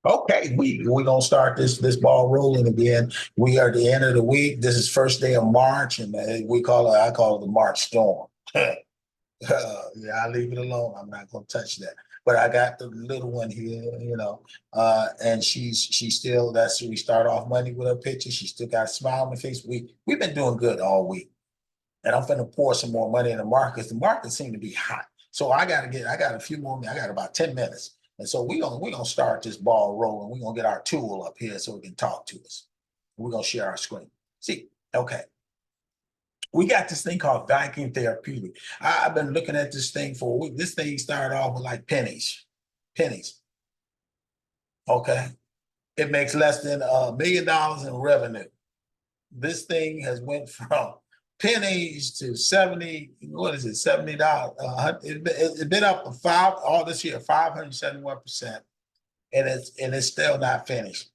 Okay, we're gonna start this ball rolling again. We are at the end of the week. This is first day of March, and we call it I call it the March storm. Yeah, I leave it alone. I'm not gonna touch that. But I got the little one here, and she's still that's we start off Monday with her picture. She still got a smile on her face. We've been doing good all week, and I'm finna pour some more money in the market because the market seemed to be hot. So I got a few more. I got about 10 minutes. And so we're gonna start this ball rolling. We're gonna get our tool up here so it can talk to us. We're gonna share our screen. See, okay. We got this thing called vacuum therapeutic. I've been looking at this thing for a week. This thing started off with like pennies. Pennies. Okay. It makes less than $1 million in revenue. This thing has went from pennies to 70, what is it, $70? It's been up for all this year, 571%. And it's still not finished.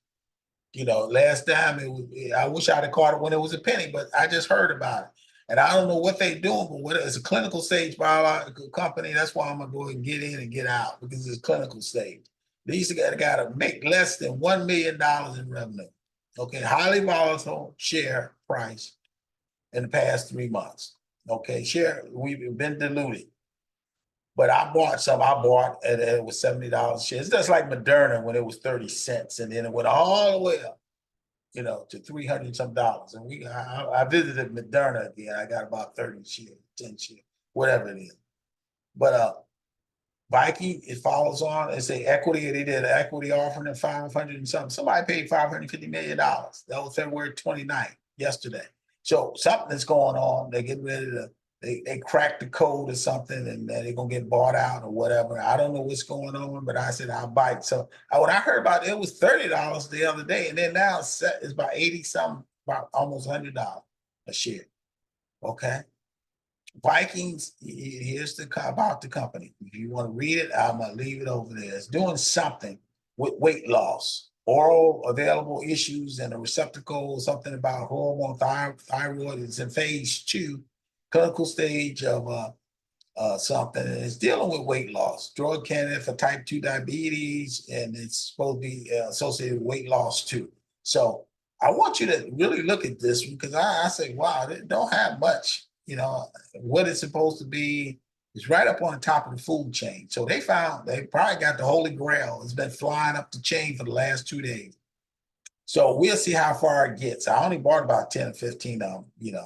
Last time I wish I'd have caught it when it was a penny, but I just heard about it. And I don't know what they're doing, but it's a clinical stage biological company. That's why I'm gonna go ahead and get in and get out because it's clinical stage. These got to make less than $1 million in revenue. Okay, highly volatile share price in the past 3 months. Okay, we've been diluted. But I bought some. I bought and it was $70 a share. It's just like Moderna when it was 30 cents, and then it went all the way up, to 300 some dollars. And I visited Moderna again. I got about 30 shares, 10 shares, whatever it is. But Viking, it follows on. It's a equity. They did an equity offering of 500 and something. Somebody paid $550 million. That was February 29th, yesterday. So something's going on. They're getting ready to they cracked the code or something, and they're gonna get bought out or whatever. I don't know what's going on, but I said I'll buy it. So when I heard about it, it was $30 the other day, and then now it's about 80 something, about almost $100 a share. Okay. Vikings, here's about the company. If you want to read it, I'm gonna leave it over there. It's doing something with weight loss, oral available issues, and a receptacle, something about hormone thyroid. It's in phase 2, clinical stage of something. And it's dealing with weight loss, drug candidate for type 2 diabetes, and it's supposed to be associated with weight loss too. So I want you to really look at this because I say, wow, they don't have much. What it's supposed to be is right up on the top of the food chain. So they probably got the Holy Grail. It's been flying up the chain for the last 2 days. So we'll see how far it gets. I only bought about 10 or 15 of them,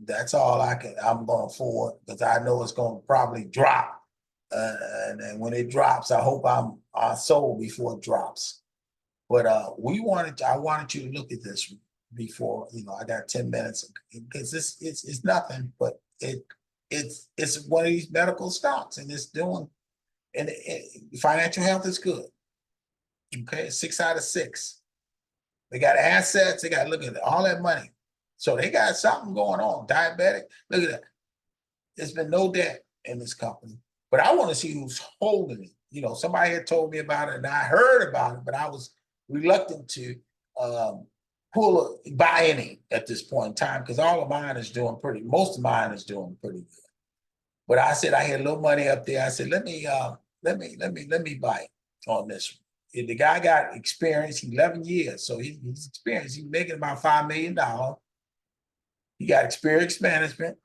that's all I'm going forward because I know it's going to probably drop. And then when it drops, I hope I sold before it drops. But I wanted you to look at this before, I got 10 minutes because it's nothing, but it's one of these medical stocks and it's doing, and financial health is good. Okay, 6 out of 6. They got assets, they got, look at all that money. So they got something going on. Diabetic, look at that. There's been no debt in this company, but I want to see who's holding it. Somebody had told me about it and I heard about it, but I was reluctant to buy any at this point in time because most of mine is doing pretty good. But I said I had a little money up there. I said let me buy it on this. The guy got experience, 11 years, so he's experienced. He's making about $5 million. He got experience management,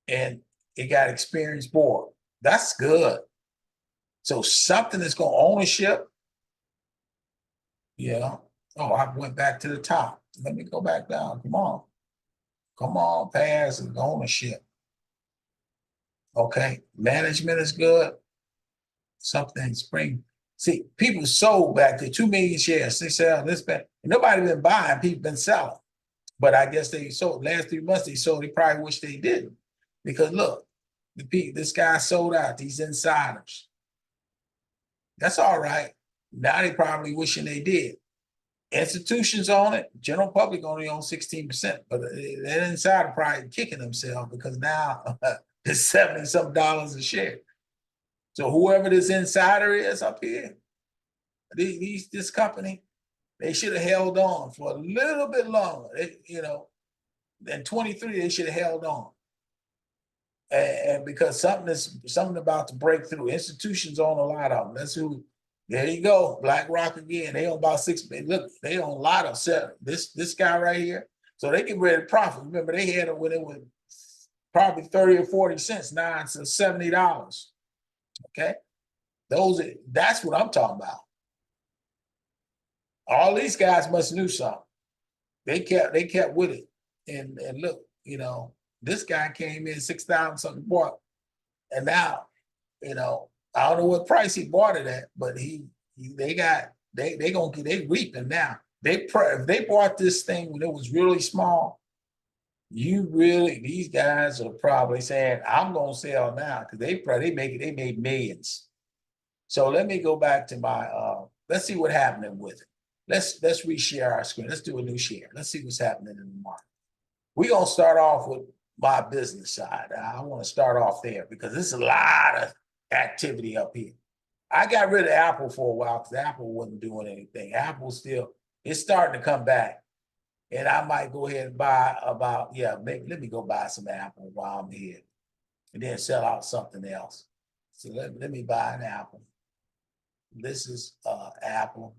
and he got experienced board. That's good. So something that's going to ownership. Oh, I went back to the top. Let me go back down. Come on, pass and ownership. Okay, management is good. Something spring. See, people sold back there 2 million shares. They sell this back. Nobody been buying. People been selling. But I guess they sold last 3 months. They sold. They probably wish they didn't, because look, this guy sold out. These insiders. That's all right. Now they probably wishing they did. Institutions on it, general public only owns 16%, but that insider probably kicking themselves because now it's 70 some dollars a share. So whoever this insider is up here, this company, they should have held on for a little bit longer. In 23, they should have held on. And because something about to break through. Institutions own a lot of them. That's who There you go, BlackRock again. They own about 6. Look, they own a lot of seven. This guy right here. So they get ready to profit. Remember, they had it when it was probably 30 or 40 cents. Now it's $70. Okay, that's what I'm talking about. All these guys must knew something. They kept with it. And look, this guy came in 6,000 something bought, and now, I don't know what price he bought it at, but they reaping now. If they bought this thing when it was really small, these guys are probably saying, I'm gonna sell now, because they made millions. So let me go back to my let's see what happening with it. Let's reshare our screen. Let's do a new share. Let's see what's happening in the market. We're gonna start off with my business side. I want to start off there because there's a lot of activity up here. I got rid of Apple for a while because Apple wasn't doing anything. Apple still, it's starting to come back. And I might go ahead and buy maybe let me go buy some Apple while I'm here and then sell out something else. So let me buy an Apple. This is Apple.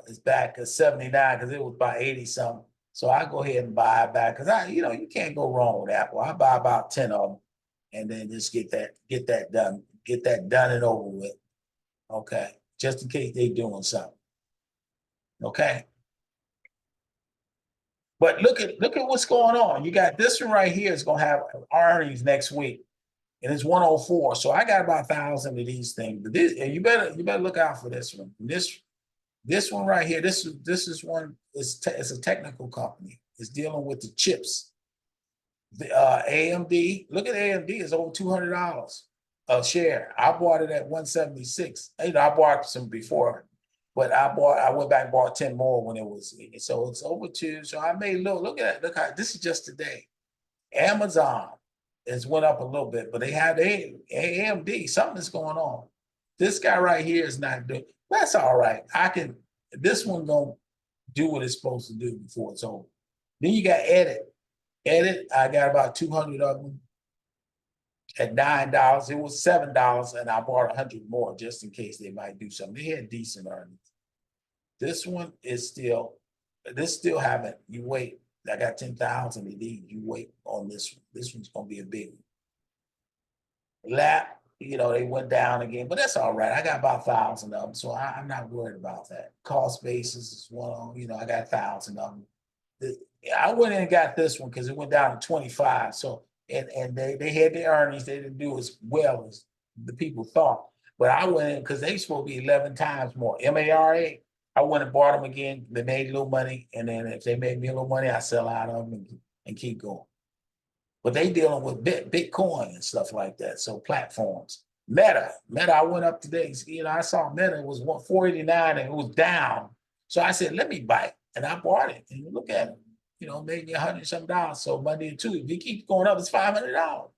It's back at 79 because it was by 80 something. So I go ahead and buy it back because you can't go wrong with Apple. I buy about 10 of them and then just get that done and over with. Okay, just in case they're doing something. Okay. But look at what's going on. You got this one right here is gonna have earnings next week, and it's 104. So I got about 1,000 of these things. But you better look out for this one. This one right here. This is one. It's a technical company. It's dealing with the chips. The AMD. Look at AMD. It's over $200 a share. I bought it at 176. I bought some before. But I went back and bought 10 more when it was, so it's over 2. So I made look at it. Look how this is just today. Amazon has went up a little bit, but they have AMD. Something's going on. This guy right here is not doing. That's all right. This one gonna do what it's supposed to do before it's over. Then you got Edit. I got about 200 of them at $9. It was $7, and I bought 100 more just in case they might do something. They had decent earnings. This one is still haven't. You wait. I got 10,000 of these. You wait on this one. This one's gonna be a big one. Lap, they went down again, but that's all right. I got about 1,000 of them, so I'm not worried about that. Cost basis is one. I got 1,000 of them. I went in and got this one because it went down to 25. So and they had their earnings. They didn't do as well as the people thought. But I went in because they supposed to be 11 times more. MARA. I went and bought them again. They made a little money, and then if they made me a little money, I sell out of them and keep going. But they dealing with Bitcoin and stuff like that. So platforms. Meta, I went up today. I saw Meta, it was 489 and it was down. So I said, let me buy it. And I bought it. And you look at it, made me $100 something. So Monday and Tuesday, if it keeps going up, it's $500.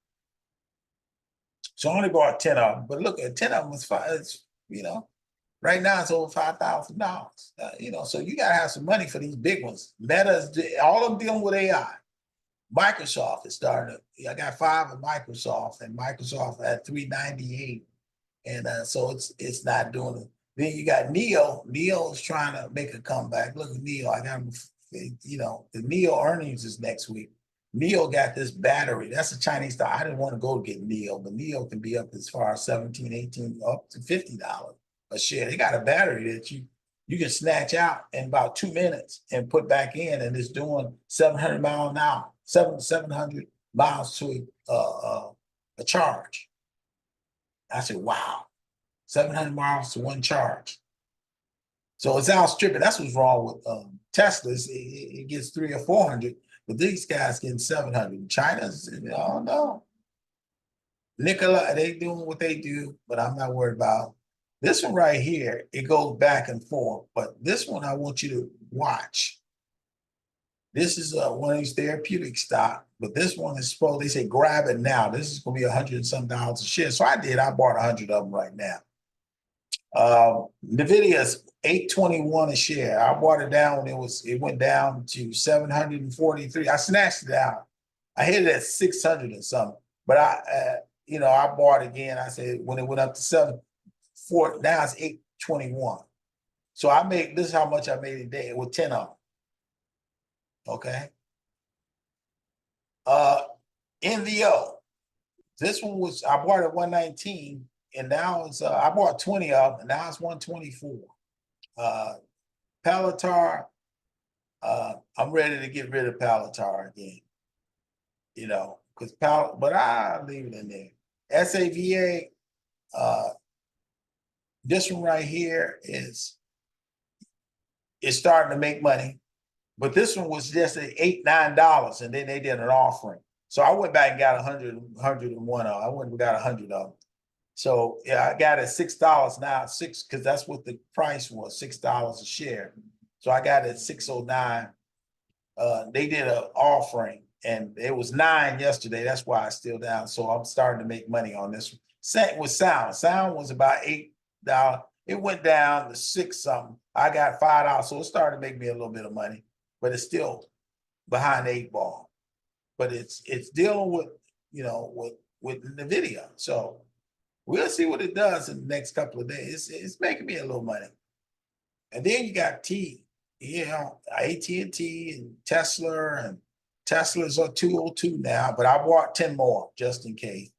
So I only bought 10 of them. But look, at 10 of them was five, right now it's over $5,000. So you gotta have some money for these big ones. Meta's all of them dealing with AI. Microsoft is starting. I got 5 of Microsoft, and Microsoft at 398, and so it's not doing it. Then you got Neo. Neo is trying to make a comeback. Look at Neo. I got him. The Neo earnings is next week. Neo got this battery. That's a Chinese stock. I didn't want to go get Neo, but Neo can be up as far as 17, 18, up to $50 a share. They got a battery that you can snatch out in about 2 minutes and put back in, and it's doing 700 miles an hour, 700 miles to a charge. I said, wow, 700 miles to one charge. So it's outstripping. That's what's wrong with Teslas. It gets 300 or 400, but these guys getting 700. China's, I don't know. Nikola, they doing what they do, but I'm not worried about. This one right here, it goes back and forth, but this one I want you to watch. This is one of these therapeutic stock, but this one is supposed, they say grab it now. This is going to be $100 and some a share. So I bought 100 of them right now. NVDA's 821 a share. I bought it down when it went down to 743. I snatched it out. I hit it at 600 and something, but I bought again. I said when it went up to 740, now it's 21. So I made, this is how much I made a day with 10 of them. Okay. NVO. This one was, I bought it 119, and now it's I bought 20 of them, and now it's 124. Palatar, I'm ready to get rid of Palatar again. You know, because but I leave it in there. SAVA, this one right here is starting to make money. But this one was just at $8, $9, and then they did an offering. So I went back and got 101 of them. I went and got 100 of them. So yeah, I got it $6 now, because that's what the price was, $6 a share. So I got it at 609. They did an offering, and it was 9 yesterday. That's why it's still down. So I'm starting to make money on this one. Same with Sound. Sound was about $8. It went down to 6 something. I got $5, so it started to make me a little bit of money, but it's still behind the 8 ball. But it's dealing with, you know, with NVIDIA. So we'll see what it does in the next couple of days. It's making me a little money. And then you got you know, AT&T and Tesla, and Tesla's are 202 now, but I bought 10 more just in case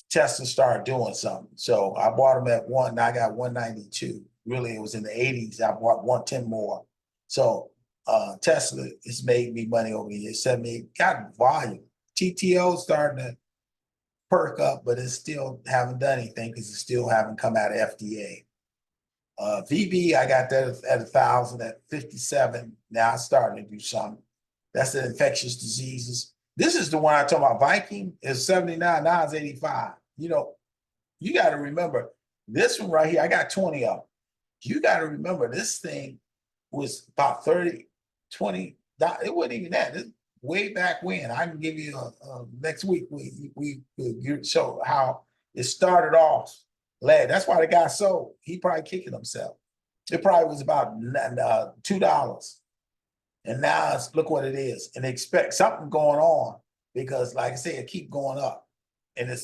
Tesla started doing something. So I bought them at 1, I got 192. Really, it was in the 80s. I bought 110 more. So Tesla has made me money over the years. 70, got volume. TTO starting to perk up, but it's still haven't done anything because it still haven't come out of FDA. VB, I got that at 1,000 at 57. Now it's starting to do something. That's the infectious diseases. This is the one I talk about. Viking is 79. Now it's 85. You know, you got to remember this one right here. I got 20 of them. You got to remember this thing was about 30, 20. It wasn't even that. This way back when. I can give you next week. We show how it started off. That's why the guy sold. He probably kicking himself. It probably was about $2. And now look what it is. And they expect something going on because, like I say, it keep going up. And and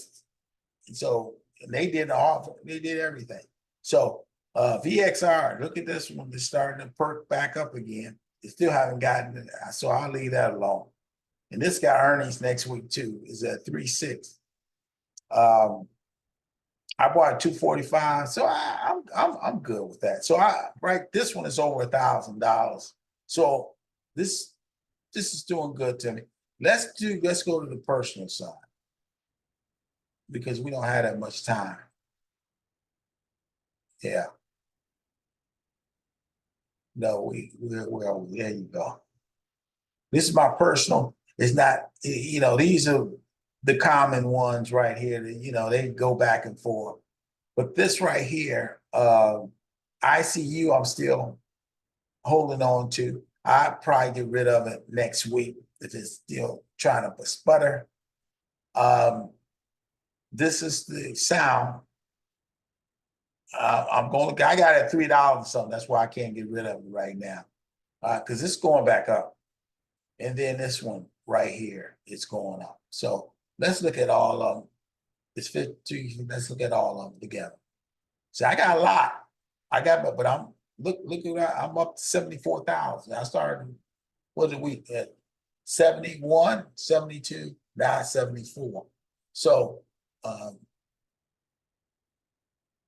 they did the offer, they did everything. So VXR, look at this one. It's starting to perk back up again. They still haven't gotten it. So I'll leave that alone. And this got earnings next week too. Is at 3.6. I bought 245, so I'm good with that. So this one is over $1,000. So this is doing good to me. Let's go to the personal side because we don't have that much time. Yeah. No, well, there you go. This is my personal. It's not, you know, these are the common ones right here. That, you know, they go back and forth. But this right here, ICU, I'm still holding on to. I'll probably get rid of it next week if it's still trying to sputter. This is the Sound. I got it at $3 or something. That's why I can't get rid of it right now. Because it's going back up. And then this one right here, it's going up. So let's look at all of them. It's 50. Let's look at all of them together. See, I got a lot. But I'm look at that. I'm up to 74,000. I started, what did we at 71, 72, now 74. So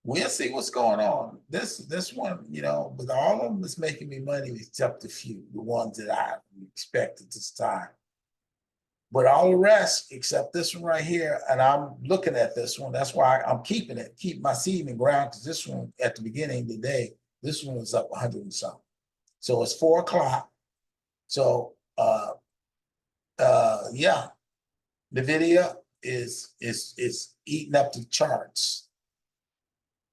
we'll see what's going on. This one, you know, but all of them is making me money except a few, the ones that I expected this time. But all the rest, except this one right here, and I'm looking at this one. That's why I'm keeping it, keep my seed in the ground, because this one at the beginning of the day, this one was up 100 and something. So it's 4 o'clock. So yeah, NVIDIA is eating up the charts.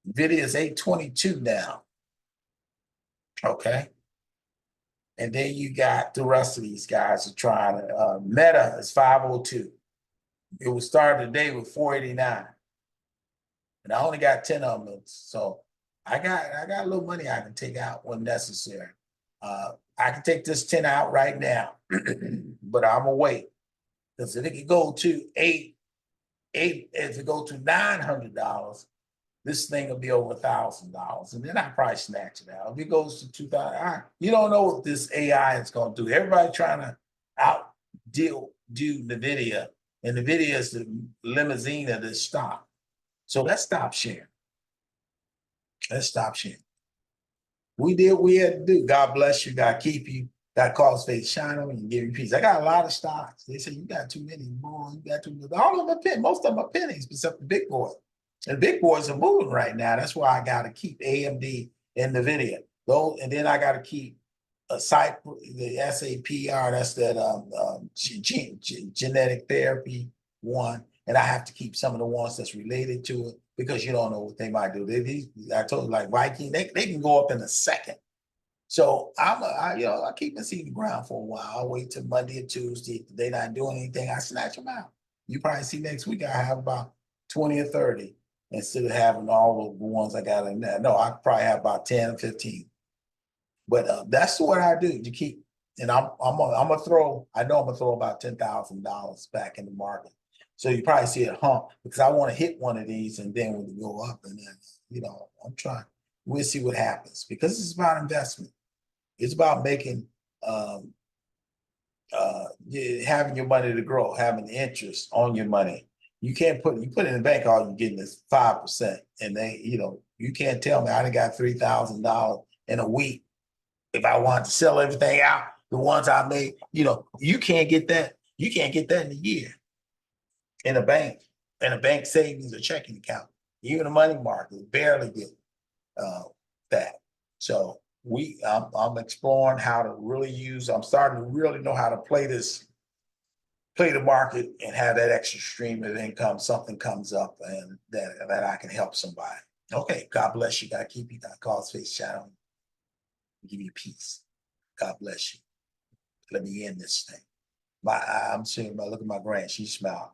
NVIDIA is 822 now. Okay. And then you got the rest of these guys are trying to, Meta is 502. It was started today with 489. And I only got 10 of them. So I got a little money I can take out when necessary. I can take this 10 out right now, but I'm gonna wait. Because if it could go to if it go to $900, this thing will be over $1,000, and then I probably snatch it out. If it goes to 2,000, you don't know what this AI is going to do. Everybody trying to do NVDA, and NVIDIA is the limousine of this stock. So let's stop sharing. Let's stop sharing. We did what we had to do. God bless you. God keep you. God cause faith shine on you and give you peace. I got a lot of stocks. They say you got too many, boy. You got too many. All of them are pennies. Most of them are pennies, except the big boys. And the big boys are moving right now. That's why I got to keep AMD and NVIDIA. Those, and then I got to keep a site, the SAPR. That's that genetic therapy one. And I have to keep some of the ones that's related to it because you don't know what they might do. I told you, like Viking, they can go up in a second. So I keep my seat in the ground for a while. I'll wait till Monday or Tuesday. If they're not doing anything, I snatch them out. You probably see next week I have about 20 or 30 instead of having all the ones I got in there. No, I probably have about 10 or 15. But that's what I do to keep. And I'm gonna throw. I know I'm gonna throw about $10,000 back in the market. So you probably see it hump because I want to hit one of these and then when it go up and then I'm trying. We'll see what happens because it's about investment. It's about making having your money to grow, having interest on your money. You can't put it in the bank, all you're getting is 5%. And you can't tell me I done got $3,000 in a week. If I wanted to sell everything out, the ones I made, you can't get that. You can't get that in a year in a bank savings or checking account. Even a money market barely get that. So I'm exploring how to really I'm starting to really know how to play the market and have that extra stream of income. Something comes up and that I can help somebody. Okay, God bless you. God keep you. God cause face shadow. Give you peace. God bless you. Let me end this thing. I'm seeing. Look at my grand. She smiled.